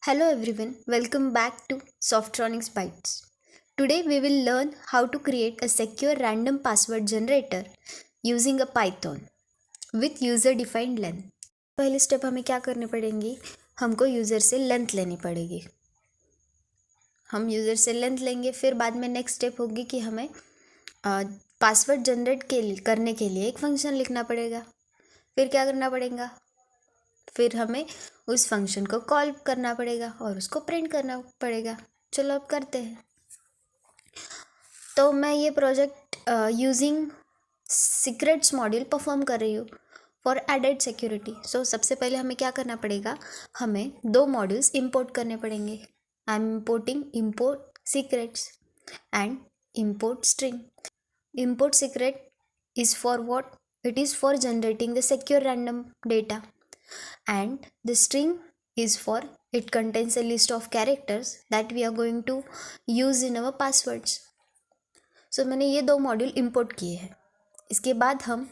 Hello everyone, welcome back to Softronics Bytes. Today we will learn how to create a secure random password generator using a Python with user defined length. पहले step हमें क्या करने पड़ेंगे, हमको user से length लेनी पड़ेगी. हम यूज़र से लेंथ लेंगे, फिर बाद में नेक्स्ट स्टेप होगी कि हमें पासवर्ड जनरेट करने के लिए एक फंक्शन लिखना पड़ेगा. फिर क्या करना पड़ेगा, फिर हमें उस फंक्शन को कॉल करना पड़ेगा और उसको प्रिंट करना पड़ेगा. चलो अब करते हैं. तो मैं ये project using secrets module perform कर रही हूँ फॉर एडेड सिक्योरिटी. सो सबसे पहले हमें क्या करना पड़ेगा, हमें दो मॉड्यूल्स इंपोर्ट करने पड़ेंगे. I am import secrets and import string. Import secret is for what? It is for generating the secure random data, and the string is for it contains a list of characters that we are going to use in our passwords. So मैंने ये दो module import किए हैं. इसके बाद हम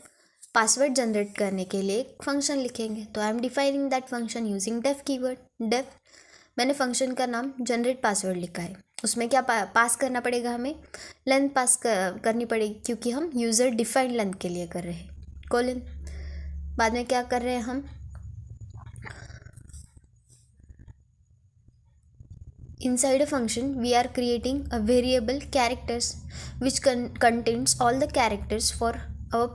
password generate करने के लिए एक फंक्शन लिखेंगे. तो I am defining that function using def keyword. Def मैंने फंक्शन का नाम जनरेट पासवर्ड लिखा है. उसमें क्या पास करना पड़ेगा, हमें लेंथ पास करनी पड़ेगी क्योंकि हम यूज़र डिफाइंड लेंथ के लिए कर रहे हैं. कोलन. बाद में क्या कर रहे हैं, हम inside a function we are creating a variable characters which contains all the characters for our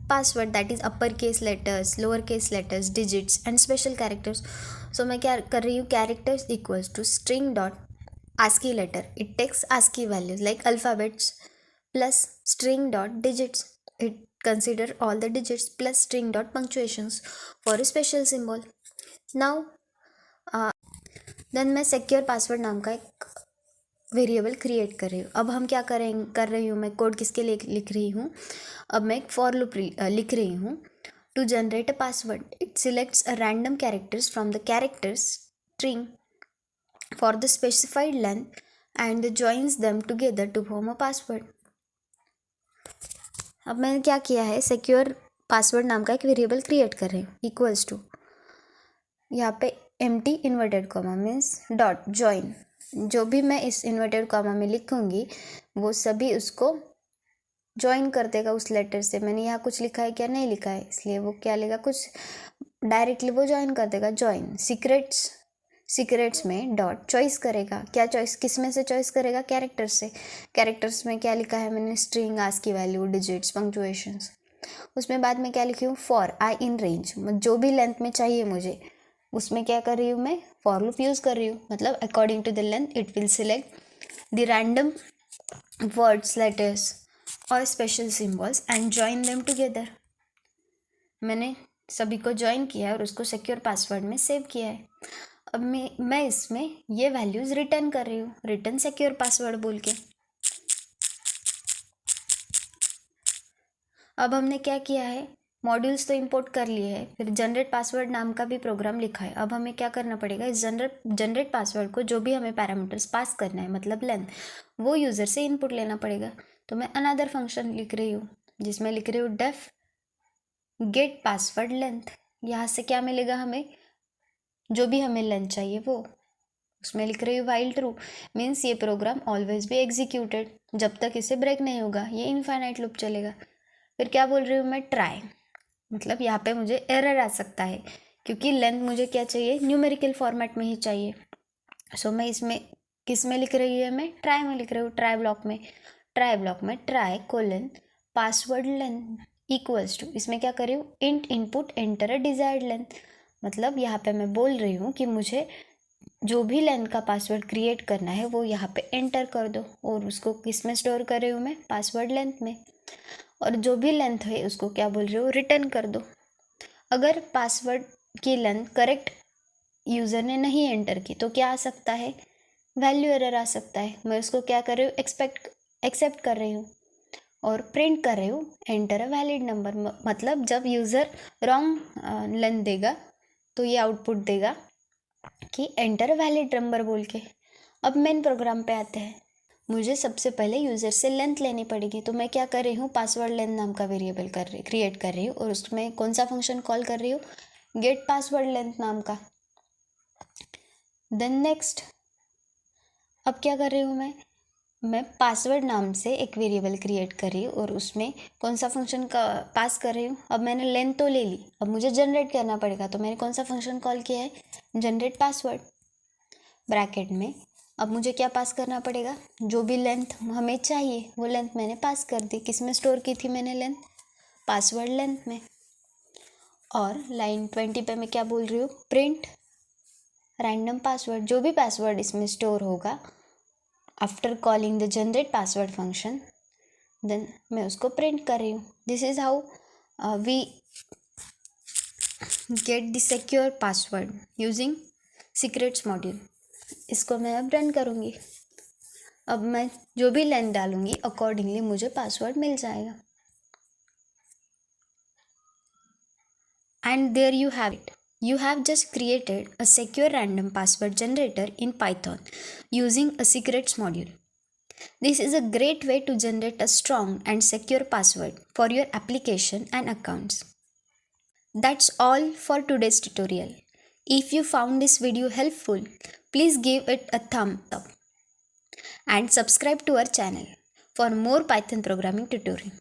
password, that is uppercase letters, lowercase letters, digits and special characters. So मैं क्या कर रही हूँ, characters equals to string dot ASCII letter, it takes ASCII values like alphabets, plus string dot digits, it consider all the digits, plus string dot punctuations for a special symbol. Now then मैं secure password नाम का एक variable create कर रही हूँ. अब हम क्या कर रही हूँ, मैं कोड किसके लिए लिख रही हूँ, अब मैं एक फॉर लूप लिख रही हूँ. To generate a password it selects a random characters from the characters string for the specified length and joins them together to form a password. अब मैंने क्या किया है, सिक्योर पासवर्ड नाम का एक वेरिएबल क्रिएट कर रही हूँ इक्वल्स टू, यहाँ पे empty inverted comma means dot join. जो भी मैं इस इन्वर्टेड कॉमा में लिखूंगी वो सभी उसको जॉइन कर देगा उस लेटर से. मैंने यहाँ कुछ लिखा है क्या, नहीं लिखा है, इसलिए वो क्या लेगा, कुछ डायरेक्टली वो जॉइन कर देगा. जॉइन सीक्रेट्स में डॉट चॉइस करेगा. क्या चॉइस, किस में से चॉइस करेगा, कैरेक्टर्स से. कैरेक्टर्स में क्या लिखा है मैंने, string, ASCII value, digits, punctuations. उसमें बाद में क्या लिखी हूँ, फॉर आई इन रेंज, जो भी लेंथ में चाहिए मुझे उसमें क्या कर रही हूँ, मैं फॉर लूप यूज़ कर रही हूँ. मतलब according to the length it will select the random words, letters और special symbols and join them together. मैंने सभी को जॉइन किया है और उसको सिक्योर पासवर्ड में सेव किया है. अब मैं इसमें ये वैल्यूज़ रिटर्न कर रही हूँ, रिटर्न सिक्योर पासवर्ड बोल के. अब हमने क्या किया है, मॉड्यूल्स तो इंपोर्ट कर लिए हैं, फिर जनरेट पासवर्ड नाम का भी प्रोग्राम लिखा है. अब हमें क्या करना पड़ेगा, इस जनरेट पासवर्ड को जो भी हमें पैरामीटर्स पास करना है, मतलब लेंथ, वो यूज़र से इनपुट लेना पड़ेगा. तो मैं अनदर फंक्शन लिख रही हूँ जिसमें लिख रही हूँ डेफ गेट पासवर्ड लेंथ. यहाँ से क्या मिलेगा, हमें जो भी हमें लेंथ चाहिए वो. उसमें लिख रही हूँ वाइल ट्रू मीन्स ये प्रोग्राम ऑलवेज बी एग्जीक्यूटेड, जब तक इसे ब्रेक नहीं होगा ये इनफाइनाइट लूप चलेगा. फिर क्या बोल रही हूँ मैं, ट्राई, मतलब यहाँ पे मुझे एरर आ सकता है क्योंकि लेंथ मुझे क्या चाहिए, न्यूमेरिकल फॉर्मेट में ही चाहिए. सो मैं इसमें किस में लिख रही है, मैं ट्राई में लिख रही हूँ, ट्राई ब्लॉक में try colon password length equals to, इसमें क्या कर रही हूँ, int input enter a desired length. मतलब यहाँ पे मैं बोल रही हूँ कि मुझे जो भी लेंथ का पासवर्ड क्रिएट करना है वो यहाँ पे एंटर कर दो, और उसको किस में स्टोर कर रही हूँ मैं, पासवर्ड लेंथ में. और जो भी लेंथ है उसको क्या बोल रही हूँ, रिटर्न कर दो. अगर पासवर्ड की लेंथ करेक्ट यूज़र ने नहीं एंटर की तो क्या आ सकता है, वैल्यू एरर आ सकता है. मैं उसको क्या कर रही हूँ, एक्सेप्ट कर रही हूँ और प्रिंट कर रही हूँ एंटर अ वैलिड नंबर. मतलब जब यूज़र रॉन्ग लेंथ देगा तो ये आउटपुट देगा कि एंटर अ वैलिड नंबर बोल के. अब मेन प्रोग्राम पे आते हैं. मुझे सबसे पहले यूज़र से लेंथ लेनी पड़ेगी, तो मैं क्या कर रही हूँ, पासवर्ड लेंथ नाम का वेरिएबल क्रिएट कर रही हूँ और उसमें कौन सा फंक्शन कॉल कर रही हूँ, गेट पासवर्ड लेंथ नाम का. देन नेक्स्ट, अब क्या कर रही हूँ मैं पासवर्ड नाम से एक वेरिएबल क्रिएट कर रही हूँ और उसमें कौन सा फंक्शन का पास कर रही हूँ। अब मैंने लेंथ तो ले ली, अब मुझे जनरेट करना पड़ेगा, तो मैंने कौन सा फंक्शन कॉल किया है, जनरेट पासवर्ड ब्रैकेट में। अब मुझे क्या पास करना पड़ेगा, जो भी लेंथ हमें चाहिए वो लेंथ मैंने पास कर दी। किस में स्टोर की थी मैंने लेंथ, पासवर्ड लेंथ में। और लाइन 20 पे मैं क्या बोल रही हूँ, प्रिंट रैंडम पासवर्ड, जो भी पासवर्ड इसमें स्टोर होगा after calling the generate password function, then मैं उसको प्रिंट कर रही हूँ। This is how we get the secure password using secrets module. इसको मैं अब रन करूँगी। अब मैं जो भी लेंथ डालूंगी अकॉर्डिंगली मुझे पासवर्ड मिल जाएगा। And there you have it, you have just created a secure random password generator in Python using a secrets module. This is a great way to generate a strong and secure password for your application and accounts. That's all for today's tutorial. If you found this video helpful, please give it a thumb up and subscribe to our channel for more Python programming tutorial.